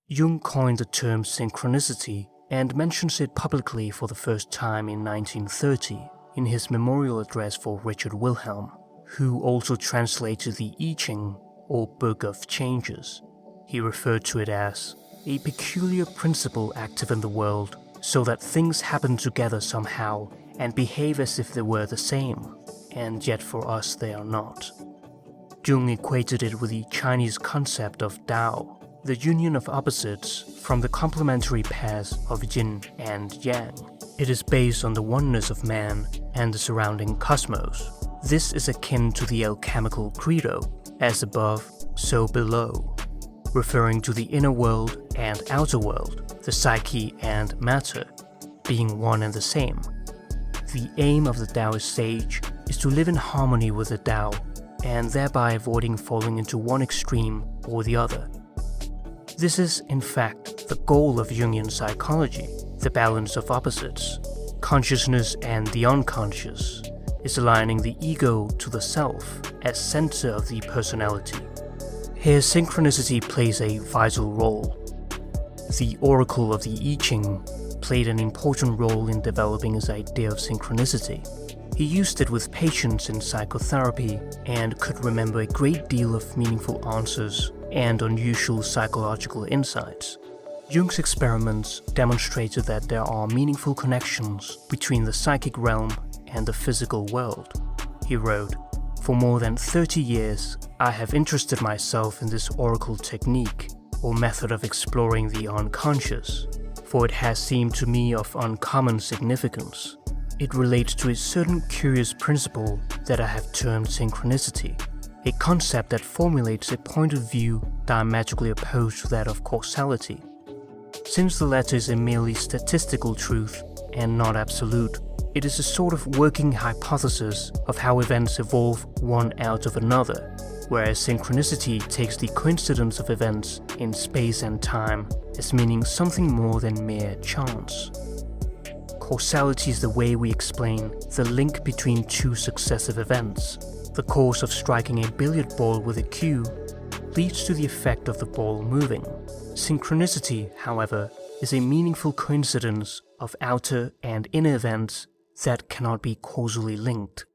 Jung coined the term synchronicity and mentions it publicly for the first time in 1930 in his memorial address for Richard Wilhelm, who also translated the I Ching, or Book of Changes. He referred to it as a peculiar principle active in the world, so that things happen together somehow and behave as if they were the same, and yet for us they are not. Jung equated it with the Chinese concept of Tao, the union of opposites from the complementary pairs of yin and yang. It is based on the oneness of man and the surrounding cosmos. This is akin to the alchemical credo, as above, so below, referring to the inner world and outer world, the psyche and matter, being one and the same. The aim of the Taoist sage is to live in harmony with the Tao, and thereby avoiding falling into one extreme or the other. This is, in fact, the goal of Jungian psychology, the balance of opposites. Consciousness and the unconscious is aligning the ego to the self as center of the personality. Here, synchronicity plays a vital role. The oracle of the I Ching played an important role in developing his idea of synchronicity. He used it with patients in psychotherapy and could remember a great deal of meaningful answers and unusual psychological insights. Jung's experiments demonstrated that there are meaningful connections between the psychic realm and the physical world. He wrote, "For more than 30 years, I have interested myself in this oracle technique, or method of exploring the unconscious, for it has seemed to me of uncommon significance. It relates to a certain curious principle that I have termed synchronicity, a concept that formulates a point of view diametrically opposed to that of causality. Since the latter is a merely statistical truth and not absolute, it is a sort of working hypothesis of how events evolve one out of another, whereas synchronicity takes the coincidence of events in space and time as meaning something more than mere chance. Causality is the way we explain the link between two successive events. The course of striking a billiard ball with a cue leads to the effect of the ball moving. Synchronicity, however, is a meaningful coincidence of outer and inner events that cannot be causally linked.